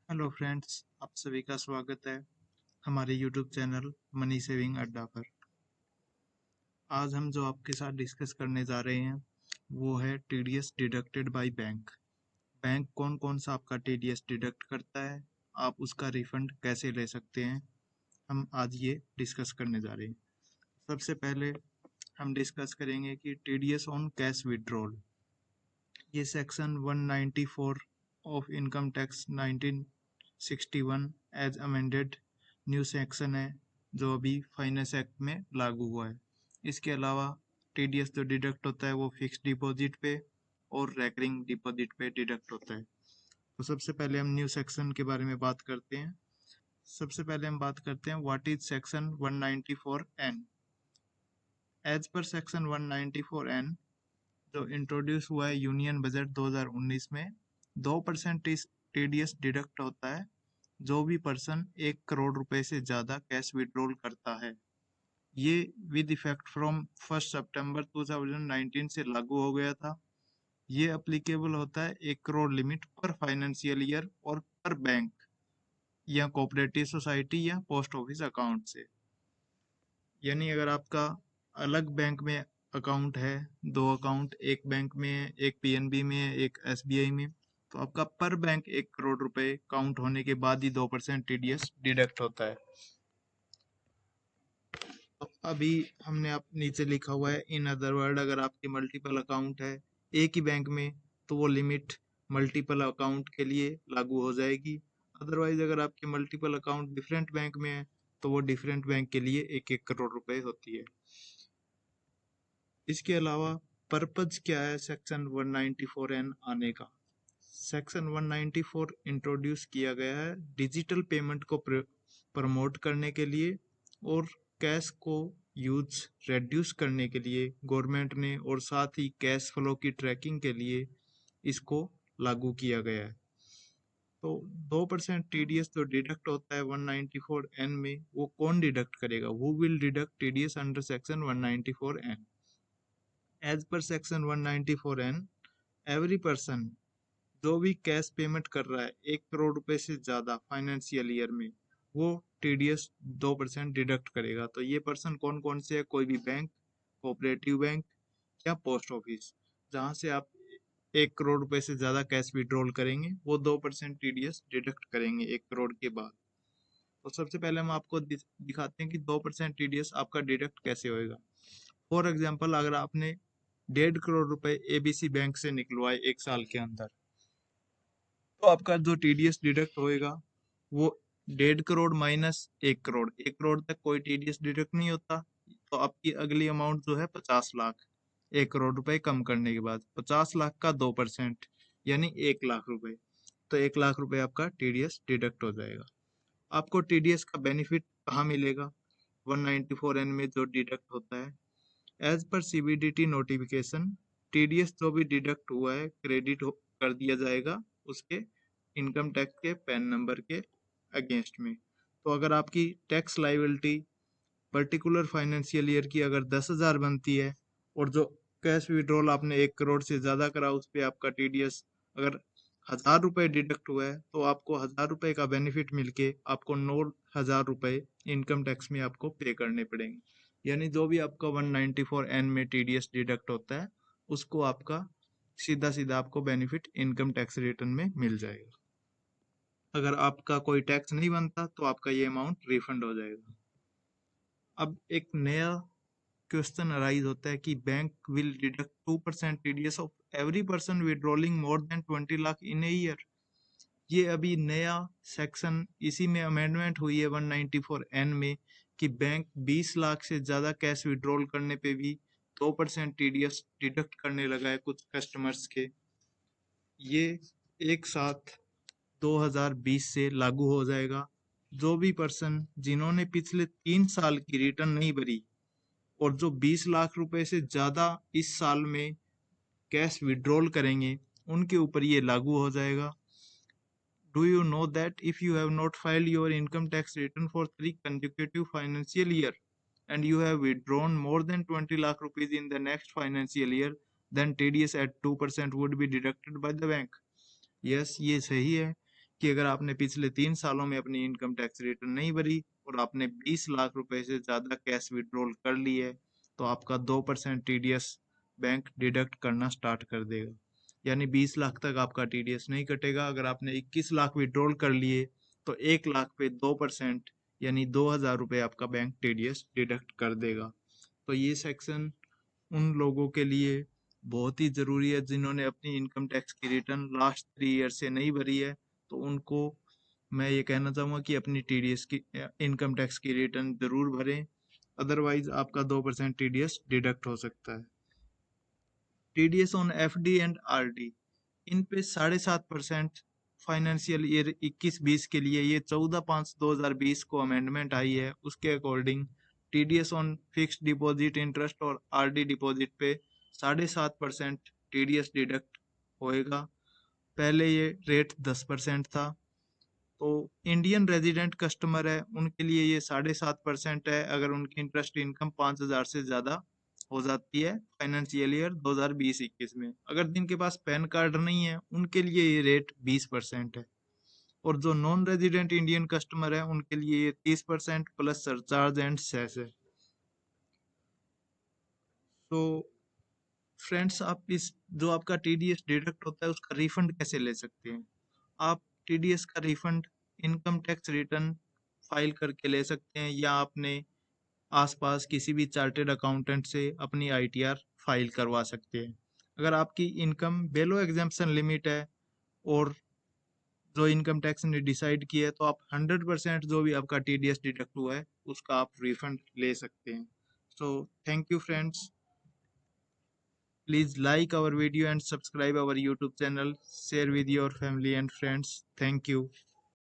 Hello friends, आप सभी का स्वागत है हमारे यूट्यूब चैनल मनी सेविंग अड्डा पर। आज हम जो आपके साथ डिस्कस करने जा रहे हैं वो है TDS deducted by bank. Bank कौन कौन सा आपका टीडीएस डिडक्ट करता है, आप उसका रिफंड कैसे ले सकते हैं, हम आज ये डिस्कस करने जा रहे हैं। सबसे पहले हम डिस्कस करेंगे कि टीडीएस ऑन कैश विड्रॉल। ये section 194 of income tax 1961 as amended new section है जो अभी फाइनेंस एक्ट में लागू हुआ है। इसके अलावा टीडीएस जो डिडक्ट होता है वो फिक्स डिपॉजिट पे और रेकरिंग डिपॉजिट पे डिडक्ट होता है। तो सबसे पहले हम न्यू सेक्शन के बारे में बात करते हैं। सबसे पहले हम बात करते हैं what is section 194N। As per section 194N जो इंट्रोड्यूस हुआ है यूनियन बजट 2019 में, 2% टीडीएस डिडक्ट होता है जो भी पर्सन 1 करोड़ रुपए से ज्यादा कैश विड्रॉल करता है। ये विद इफेक्ट फ्रॉम 1 सितंबर 2019 से लागू हो गया था। ये अप्लीकेबल होता है 1 करोड़ लिमिट पर फाइनेंशियल ईयर और पर बैंक या कोऑपरेटिव सोसाइटी या पोस्ट ऑफिस अकाउंट से। यानी अगर आपका अलग बैंक में अकाउंट है, दो अकाउंट एक बैंक में है, एक पीएनबी में है, एक एसबीआई में, तो आपका पर बैंक 1 करोड़ रुपए काउंट होने के बाद ही 2% टीडीएस डिडक्ट होता है। तो अभी हमने आप नीचे लिखा हुआ है इन अदर वर्ड, अगर आपके मल्टीपल अकाउंट है एक ही बैंक में तो वो लिमिट मल्टीपल अकाउंट के लिए लागू हो जाएगी। अदरवाइज अगर आपके मल्टीपल अकाउंट डिफरेंट बैंक में है तो वो डिफरेंट बैंक के लिए 1-1 करोड़ रुपए होती है। इसके अलावा पर्पज क्या है सेक्शन 194N आने का? सेक्शन 194 इंट्रोड्यूस किया गया है डिजिटल पेमेंट को प्रमोट करने के लिए और कैश को यूज रेड्यूस करने के लिए गवर्नमेंट ने, और साथ ही कैश फ्लो की ट्रैकिंग के लिए इसको लागू किया गया है। तो 2% टीडीएस जो डिडक्ट होता है 194N में, वो कौन डिडक्ट करेगा? Who will deduct TDS under section 194N? As per section 194N, every person जो भी कैश पेमेंट कर रहा है 1 करोड़ रुपए से ज्यादा फाइनेंशियल ईयर में, वो टीडीएस 2% डिडक्ट करेगा। तो ये पर्सन कौन कौन से है? कोई भी बैंक, कोऑपरेटिव बैंक या पोस्ट ऑफिस जहां से आप 1 करोड़ रुपए से ज्यादा कैश विड्रॉल करेंगे वो 2% टीडीएस डिडक्ट करेंगे 1 करोड़ के बाद। तो सबसे पहले हम आपको दिखाते हैं कि 2% टीडीएस आपका डिडक्ट कैसे होएगा। फॉर एग्जाम्पल, अगर आपने 1.5 करोड़ रुपए एबीसी बैंक से निकलवाए एक साल के अंदर, तो आपका जो टीडीएस डिडक्ट होएगा वो 1.5 करोड़ माइनस 1 करोड़, 1 करोड़ तक कोई टीडीएस डिडक्ट नहीं होता, तो आपकी अगली अमाउंट जो है 50 लाख, 1 करोड़ रुपए कम करने के बाद 50 लाख का 2% यानी 1 लाख रुपए, तो 1 लाख रुपए आपका टीडीएस डिडक्ट हो जाएगा। आपको टीडीएस का बेनिफिट कहाँ मिलेगा? 194N में जो डिडक्ट होता है, as per CBDT notification, TDS जो भी डिडक्ट हुआ है क्रेडिट कर दिया जाएगा उसके इनकम टैक्स के पैन नंबर के अगेंस्ट में। तो अगर आपकी tax liability particular financial year की अगर 10,000 बनती है और जो कैश विड्रॉल आपने 1 करोड़ से ज्यादा करा उस पर आपका टीडीएस अगर 1,000 रुपए डिडक्ट हुआ है, तो आपको 1,000 रुपए का बेनिफिट मिलके आपको 9,000 रुपए इनकम टैक्स में आपको पे करने पड़ेंगे। यानी जो भी आपका 194N में टीडीएस डिडक्ट होता है उसको आपका सीधा सीधा आपको बेनिफिट इनकम टैक्स रिटर्न में मिल जाएगा। अगर आपका कोई टैक्स नहीं बनता तो आपका ये अमाउंट रिफंड हो जाएगा। अब एक नया क्वेश्चन अराइज होता है कि bank will deduct 2% TDS of every person withdrawing more than 20 lakh in a year. ये अभी नया सेक्शन, इसी में अमेंडमेंट हुई है 194N में कि बैंक 20 लाख से ज्यादा कैश विड्रॉल करने पे भी 2% टीडीएस डिडक्ट करने लगा है कुछ कस्टमर्स के। ये एक साथ 2020 से लागू हो जाएगा। जो भी पर्सन जिन्होंने पिछले 3 साल की रिटर्न नहीं भरी और जो 20 लाख रुपए से ज्यादा इस साल में कैश विड्रॉल करेंगे उनके ऊपर ये लागू हो जाएगा। Do you know that if you have not filed your income tax return for 3 consecutive financial year and you have withdrawn more than 20 lakh rupees in the next financial year, then TDS at 2% would be deducted by the bank? Yes, ये सही है कि अगर आपने पिछले 3 सालों में अपनी इनकम टैक्स रिटर्न नहीं भरी और आपने 20 लाख रुपए से ज़्यादा कैश विड्रॉल कर ली है, तो आपका 2% टीडीएस बैंक डिडक्ट करना स्टार्ट कर देगा। यानी 20 लाख तक आपका टीडीएस नहीं कटेगा। अगर आपने 21 लाख विड्रॉल कर लिए तो 1 लाख पे 2% यानी 2,000 रुपये आपका बैंक टीडीएस डिडक्ट कर देगा। तो ये सेक्शन उन लोगों के लिए बहुत ही ज़रूरी है जिन्होंने अपनी इनकम टैक्स की रिटर्न लास्ट 3 ईयर से नहीं भरी है। तो उनको मैं ये कहना चाहूँगा कि अपनी टीडीएस की इनकम टैक्स की रिटर्न ज़रूर भरें, अदरवाइज आपका 2% टीडीएस डिडक्ट हो सकता है। TDS on FD and RD, इन पे 7.5% फाइनेंशियल ईयर 21-20 के लिए, ये 14/5/2020 को अमेंडमेंट आई है, उसके according TDS on fixed deposit interest और आरडी डिपॉजिट पे 7.5% टीडीएस डिडक्ट होएगा। पहले ये रेट 10% था। तो इंडियन रेजिडेंट कस्टमर है उनके लिए ये 7.5% है अगर उनकी इंटरेस्ट इनकम 5,000 से ज़्यादा हो जाती है फाइनेंशियल ईयर 2020-21 में। अगर जिनके पास पैन कार्ड नहीं है उनके लिए ये रेट 20% है, और जो नॉन रेजिडेंट इंडियन कस्टमर है उनके लिए ये 30% प्लस सरचार्ज एंड सेस है। तो फ्रेंड्स, आप इस जो आपका टीडीएस डिडक्ट होता है उसका रिफंड कैसे ले सकते हैं? आप टीडीएस का refund income tax return file करके ले सकते हैं, या आपने आसपास किसी भी चार्टेड अकाउंटेंट से अपनी आईटीआर फाइल करवा सकते हैं। अगर आपकी इनकम बेलो एग्जाम्पशन लिमिट है और जो इनकम टैक्स ने डिसाइड किया है, तो आप 100% जो भी आपका टीडीएस डिडक्ट हुआ है उसका आप रिफंड ले सकते हैं। So thank you friends, please like our video and subscribe our YouTube channel, share with your family and friends. Thank you.